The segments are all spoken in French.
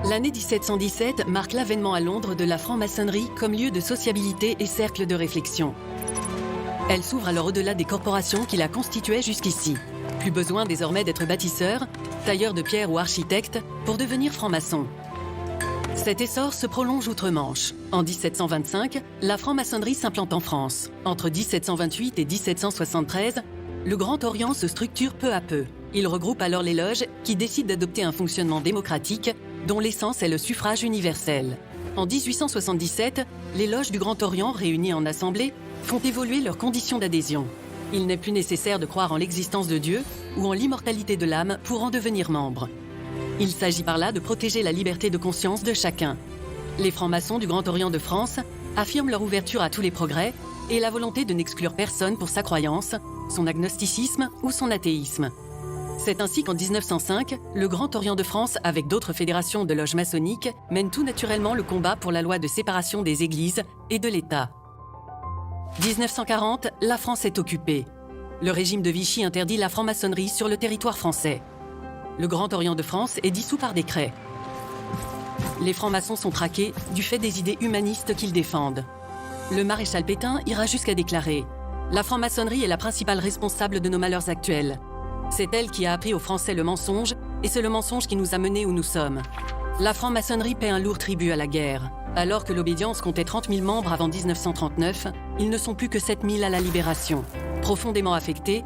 L'année 1717 marque l'avènement à Londres de la franc-maçonnerie comme lieu de sociabilité et cercle de réflexion. Elle s'ouvre alors au-delà des corporations qui la constituaient jusqu'ici. Plus besoin désormais d'être bâtisseur, tailleur de pierre ou architecte pour devenir franc-maçon. Cet essor se prolonge outre-Manche. En 1725, la franc-maçonnerie s'implante en France. Entre 1728 et 1773, le Grand Orient se structure peu à peu. Il regroupe alors les loges qui décident d'adopter un fonctionnement démocratique dont l'essence est le suffrage universel. En 1877, les loges du Grand Orient, réunies en assemblée, font évoluer leurs conditions d'adhésion. Il n'est plus nécessaire de croire en l'existence de Dieu ou en l'immortalité de l'âme pour en devenir membre. Il s'agit par là de protéger la liberté de conscience de chacun. Les francs-maçons du Grand Orient de France affirment leur ouverture à tous les progrès et la volonté de n'exclure personne pour sa croyance, son agnosticisme ou son athéisme. C'est ainsi qu'en 1905, le Grand Orient de France, avec d'autres fédérations de loges maçonniques, mène tout naturellement le combat pour la loi de séparation des églises et de l'État. 1940, la France est occupée. Le régime de Vichy interdit la franc-maçonnerie sur le territoire français. Le Grand Orient de France est dissous par décret. Les francs-maçons sont traqués du fait des idées humanistes qu'ils défendent. Le maréchal Pétain ira jusqu'à déclarer « La franc-maçonnerie est la principale responsable de nos malheurs actuels. C'est elle qui a appris aux Français le mensonge, et c'est le mensonge qui nous a menés où nous sommes. La franc-maçonnerie paie un lourd tribut à la guerre. Alors que l'Obédience comptait 30 000 membres avant 1939, ils ne sont plus que 7 000 à la Libération. Profondément affectée,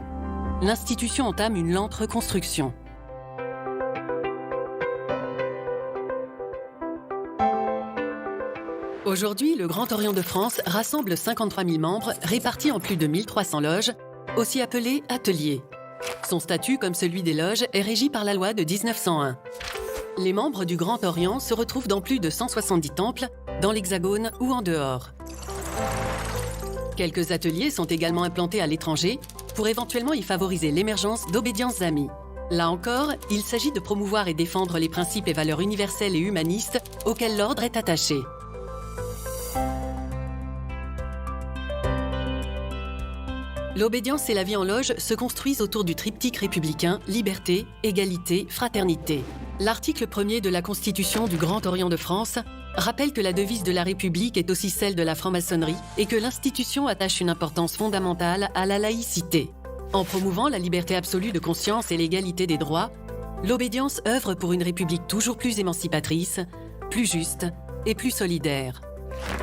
l'institution entame une lente reconstruction. Aujourd'hui, le Grand Orient de France rassemble 53 000 membres répartis en plus de 1300 loges, aussi appelées ateliers. Son statut, comme celui des loges, est régi par la loi de 1901. Les membres du Grand Orient se retrouvent dans plus de 170 temples, dans l'Hexagone ou en dehors. Quelques ateliers sont également implantés à l'étranger pour éventuellement y favoriser l'émergence d'obédiences amies. Là encore, il s'agit de promouvoir et défendre les principes et valeurs universelles et humanistes auxquels l'ordre est attaché. L'obédience et la vie en loge se construisent autour du triptyque républicain liberté, égalité, fraternité. L'article 1er de la Constitution du Grand Orient de France rappelle que la devise de la République est aussi celle de la franc-maçonnerie et que l'institution attache une importance fondamentale à la laïcité. En promouvant la liberté absolue de conscience et l'égalité des droits, l'obédience œuvre pour une République toujours plus émancipatrice, plus juste et plus solidaire.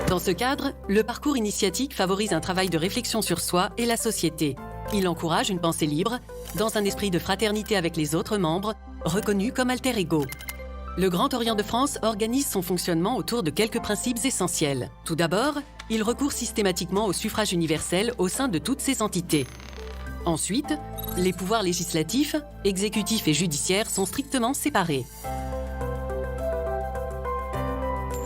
Dans ce cadre, le parcours initiatique favorise un travail de réflexion sur soi et la société. Il encourage une pensée libre, dans un esprit de fraternité avec les autres membres, reconnus comme alter ego. Le Grand Orient de France organise son fonctionnement autour de quelques principes essentiels. Tout d'abord, il recourt systématiquement au suffrage universel au sein de toutes ses entités. Ensuite, les pouvoirs législatifs, exécutifs et judiciaires sont strictement séparés.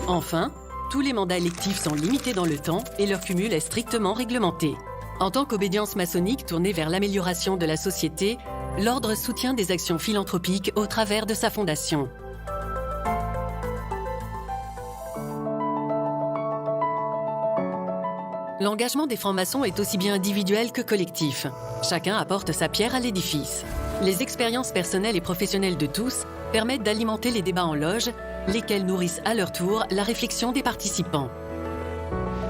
Enfin, tous les mandats électifs sont limités dans le temps et leur cumul est strictement réglementé. En tant qu'obédience maçonnique tournée vers l'amélioration de la société, l'ordre soutient des actions philanthropiques au travers de sa fondation. L'engagement des francs-maçons est aussi bien individuel que collectif. Chacun apporte sa pierre à l'édifice. Les expériences personnelles et professionnelles de tous permettent d'alimenter les débats en loge, lesquels nourrissent à leur tour la réflexion des participants.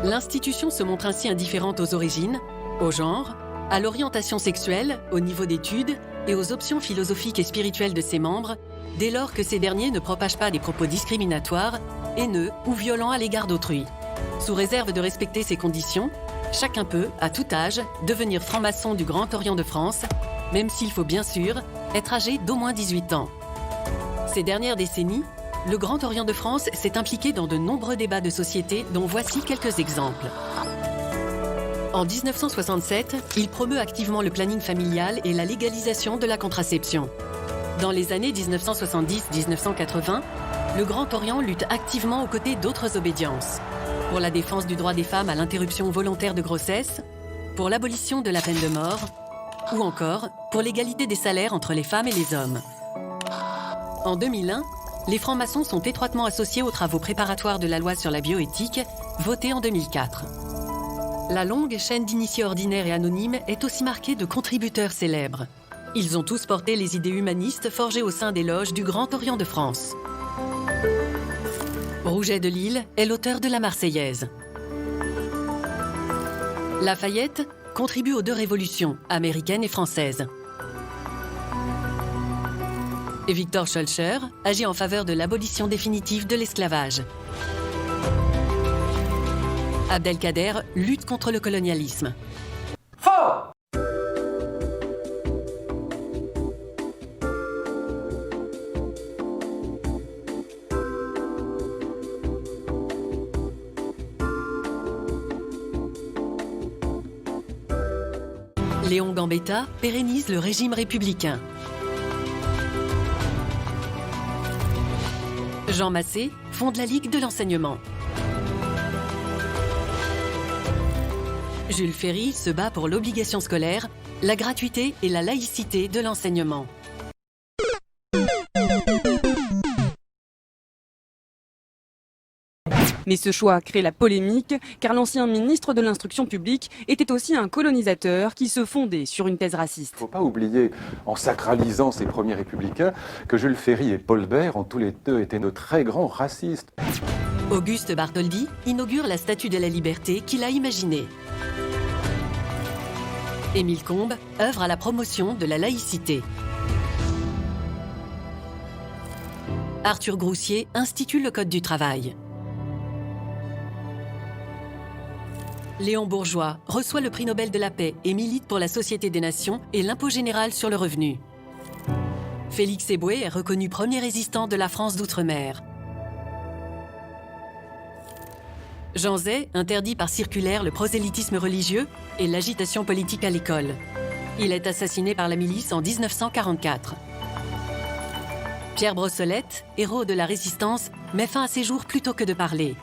L'institution se montre ainsi indifférente aux origines, au genre, à l'orientation sexuelle, au niveau d'études et aux options philosophiques et spirituelles de ses membres, dès lors que ces derniers ne propagent pas des propos discriminatoires, haineux ou violents à l'égard d'autrui. Sous réserve de respecter ces conditions, chacun peut, à tout âge, devenir franc-maçon du Grand Orient de France, même s'il faut bien sûr être âgé d'au moins 18 ans. Ces dernières décennies, le Grand Orient de France s'est impliqué dans de nombreux débats de société dont voici quelques exemples. En 1967, il promeut activement le planning familial et la légalisation de la contraception. Dans les années 1970-1980, le Grand Orient lutte activement aux côtés d'autres obédiences. Pour la défense du droit des femmes à l'interruption volontaire de grossesse, pour l'abolition de la peine de mort, ou encore pour l'égalité des salaires entre les femmes et les hommes. En 2001, les francs-maçons sont étroitement associés aux travaux préparatoires de la loi sur la bioéthique, votée en 2004. La longue chaîne d'initiés ordinaires et anonymes est aussi marquée de contributeurs célèbres. Ils ont tous porté les idées humanistes forgées au sein des loges du Grand Orient de France. Rouget de Lille est l'auteur de la Marseillaise. Lafayette contribue aux deux révolutions, américaine et française. Et Victor Schœlcher agit en faveur de l'abolition définitive de l'esclavage. Abdelkader lutte contre le colonialisme. Fort! Léon Gambetta pérennise le régime républicain. Jean Massé fonde la Ligue de l'enseignement. Jules Ferry se bat pour l'obligation scolaire, la gratuité et la laïcité de l'enseignement. Mais ce choix crée la polémique, car l'ancien ministre de l'Instruction publique était aussi un colonisateur qui se fondait sur une thèse raciste. Il ne faut pas oublier, en sacralisant ces premiers républicains, que Jules Ferry et Paul Bert ont tous les deux été de très grands racistes. Auguste Bartholdi inaugure la Statue de la Liberté qu'il a imaginée. Émile Combes œuvre à la promotion de la laïcité. Arthur Groussier institue le Code du travail. Léon Bourgeois reçoit le prix Nobel de la paix et milite pour la Société des Nations et l'impôt général sur le revenu. Félix Éboué est reconnu premier résistant de la France d'outre-mer. Jean Zay interdit par circulaire le prosélytisme religieux et l'agitation politique à l'école. Il est assassiné par la milice en 1944. Pierre Brossolette, héros de la Résistance, met fin à ses jours plutôt que de parler.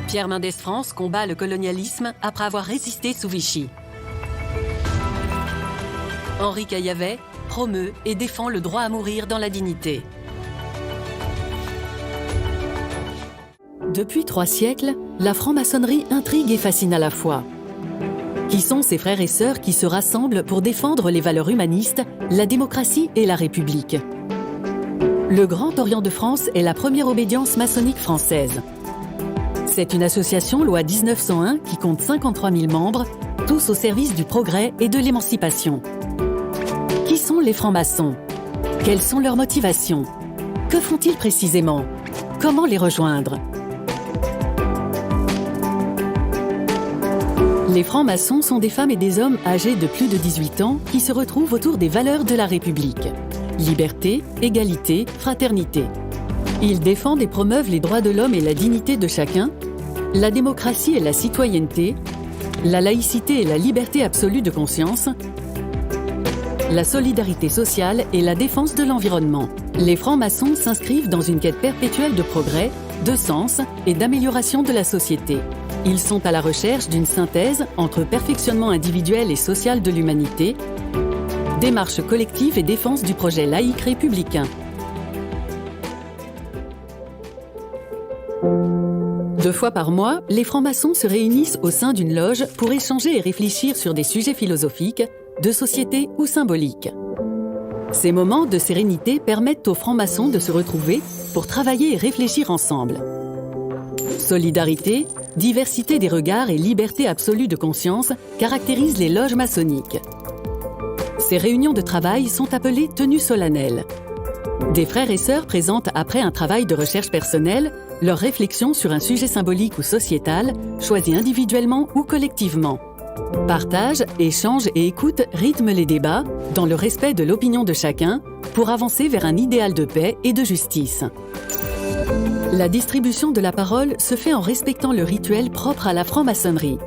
Pierre Mendès France combat le colonialisme après avoir résisté sous Vichy. Henri Caillavet promeut et défend le droit à mourir dans la dignité. Depuis 3 siècles, la franc-maçonnerie intrigue et fascine à la fois. Qui sont ces frères et sœurs qui se rassemblent pour défendre les valeurs humanistes, la démocratie et la République? Le Grand Orient de France est la première obédience maçonnique française. C'est une association loi 1901 qui compte 53 000 membres, tous au service du progrès et de l'émancipation. Qui sont les francs-maçons? Quelles sont leurs motivations? Que font-ils précisément? Comment les rejoindre? Les francs-maçons sont des femmes et des hommes âgés de plus de 18 ans qui se retrouvent autour des valeurs de la République. Liberté, égalité, fraternité. Ils défendent et promeuvent les droits de l'homme et la dignité de chacun, la démocratie et la citoyenneté, la laïcité et la liberté absolue de conscience, la solidarité sociale et la défense de l'environnement. Les francs-maçons s'inscrivent dans une quête perpétuelle de progrès, de sens et d'amélioration de la société. Ils sont à la recherche d'une synthèse entre perfectionnement individuel et social de l'humanité, démarche collective et défense du projet laïque républicain. 2 fois par mois, les francs-maçons se réunissent au sein d'une loge pour échanger et réfléchir sur des sujets philosophiques, de société ou symboliques. Ces moments de sérénité permettent aux francs-maçons de se retrouver pour travailler et réfléchir ensemble. Solidarité, diversité des regards et liberté absolue de conscience caractérisent les loges maçonniques. Ces réunions de travail sont appelées tenues solennelles. Des frères et sœurs présentent après un travail de recherche personnelle leurs réflexions sur un sujet symbolique ou sociétal, choisi individuellement ou collectivement. Partage, échange et écoute rythment les débats, dans le respect de l'opinion de chacun, pour avancer vers un idéal de paix et de justice. La distribution de la parole se fait en respectant le rituel propre à la franc-maçonnerie.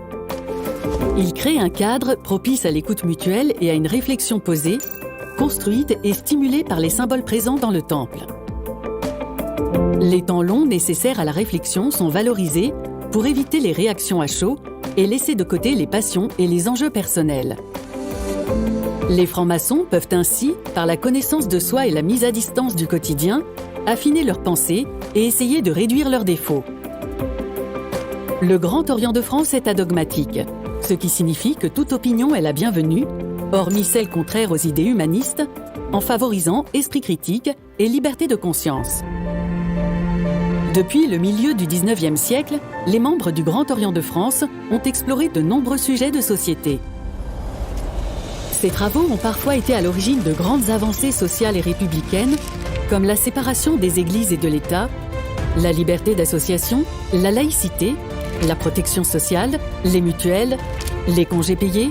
Il crée un cadre propice à l'écoute mutuelle et à une réflexion posée, construite et stimulée par les symboles présents dans le temple. Les temps longs nécessaires à la réflexion sont valorisés pour éviter les réactions à chaud et laisser de côté les passions et les enjeux personnels. Les francs-maçons peuvent ainsi, par la connaissance de soi et la mise à distance du quotidien, affiner leurs pensées et essayer de réduire leurs défauts. Le Grand Orient de France est adogmatique, ce qui signifie que toute opinion est la bienvenue, hormis celle contraire aux idées humanistes, en favorisant esprit critique et liberté de conscience. Depuis le milieu du 19e siècle, les membres du Grand Orient de France ont exploré de nombreux sujets de société. Ces travaux ont parfois été à l'origine de grandes avancées sociales et républicaines, comme la séparation des églises et de l'État, la liberté d'association, la laïcité, la protection sociale, les mutuelles, les congés payés,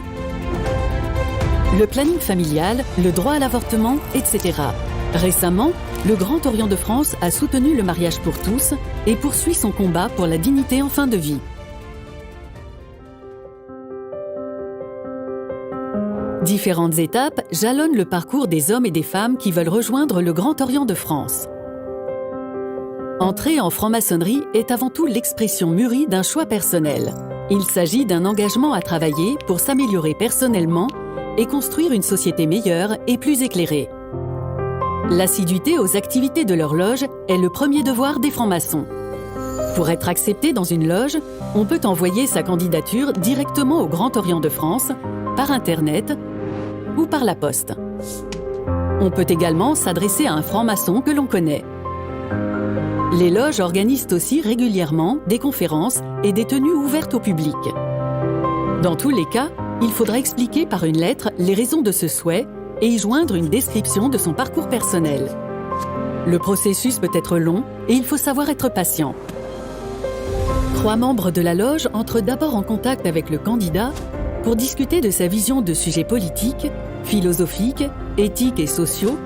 le planning familial, le droit à l'avortement, etc. Récemment, le Grand Orient de France a soutenu le mariage pour tous et poursuit son combat pour la dignité en fin de vie. Différentes étapes jalonnent le parcours des hommes et des femmes qui veulent rejoindre le Grand Orient de France. Entrer en franc-maçonnerie est avant tout l'expression mûrie d'un choix personnel. Il s'agit d'un engagement à travailler pour s'améliorer personnellement et construire une société meilleure et plus éclairée. L'assiduité aux activités de leur loge est le premier devoir des francs-maçons. Pour être accepté dans une loge, on peut envoyer sa candidature directement au Grand Orient de France, par Internet ou par la poste. On peut également s'adresser à un franc-maçon que l'on connaît. Les loges organisent aussi régulièrement des conférences et des tenues ouvertes au public. Dans tous les cas, il faudra expliquer par une lettre les raisons de ce souhait et y joindre une description de son parcours personnel. Le processus peut être long et il faut savoir être patient. 3 membres de la loge entrent d'abord en contact avec le candidat pour discuter de sa vision de sujets politiques, philosophiques, éthiques et sociaux,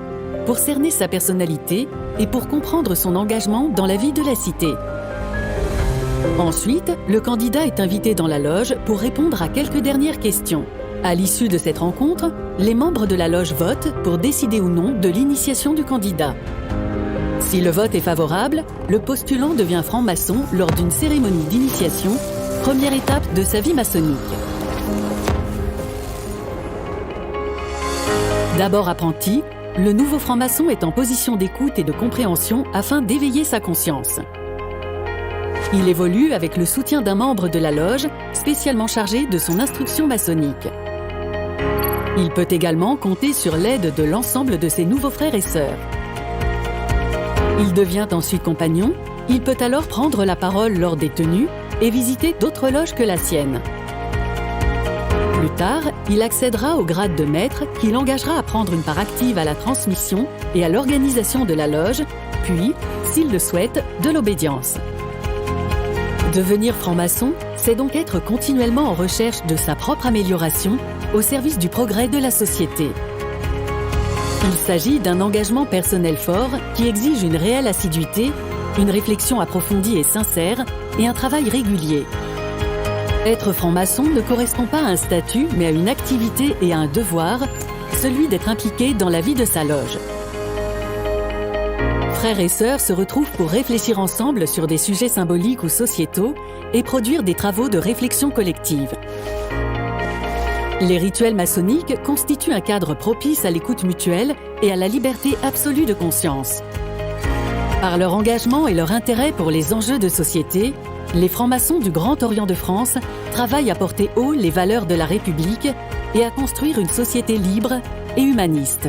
pour cerner sa personnalité et pour comprendre son engagement dans la vie de la cité. Ensuite, le candidat est invité dans la loge pour répondre à quelques dernières questions. À l'issue de cette rencontre, les membres de la loge votent pour décider ou non de l'initiation du candidat. Si le vote est favorable, le postulant devient franc-maçon lors d'une cérémonie d'initiation, première étape de sa vie maçonnique. D'abord apprenti, le nouveau franc-maçon est en position d'écoute et de compréhension afin d'éveiller sa conscience. Il évolue avec le soutien d'un membre de la loge, spécialement chargé de son instruction maçonnique. Il peut également compter sur l'aide de l'ensemble de ses nouveaux frères et sœurs. Il devient ensuite compagnon, il peut alors prendre la parole lors des tenues et visiter d'autres loges que la sienne. Plus tard, il accédera au grade de maître qui l'engagera à prendre une part active à la transmission et à l'organisation de la loge, puis, s'il le souhaite, de l'obédience. Devenir franc-maçon, c'est donc être continuellement en recherche de sa propre amélioration au service du progrès de la société. Il s'agit d'un engagement personnel fort qui exige une réelle assiduité, une réflexion approfondie et sincère et un travail régulier. Être franc-maçon ne correspond pas à un statut, mais à une activité et à un devoir, celui d'être impliqué dans la vie de sa loge. Frères et sœurs se retrouvent pour réfléchir ensemble sur des sujets symboliques ou sociétaux et produire des travaux de réflexion collective. Les rituels maçonniques constituent un cadre propice à l'écoute mutuelle et à la liberté absolue de conscience. Par leur engagement et leur intérêt pour les enjeux de société, les francs-maçons du Grand Orient de France travaillent à porter haut les valeurs de la République et à construire une société libre et humaniste.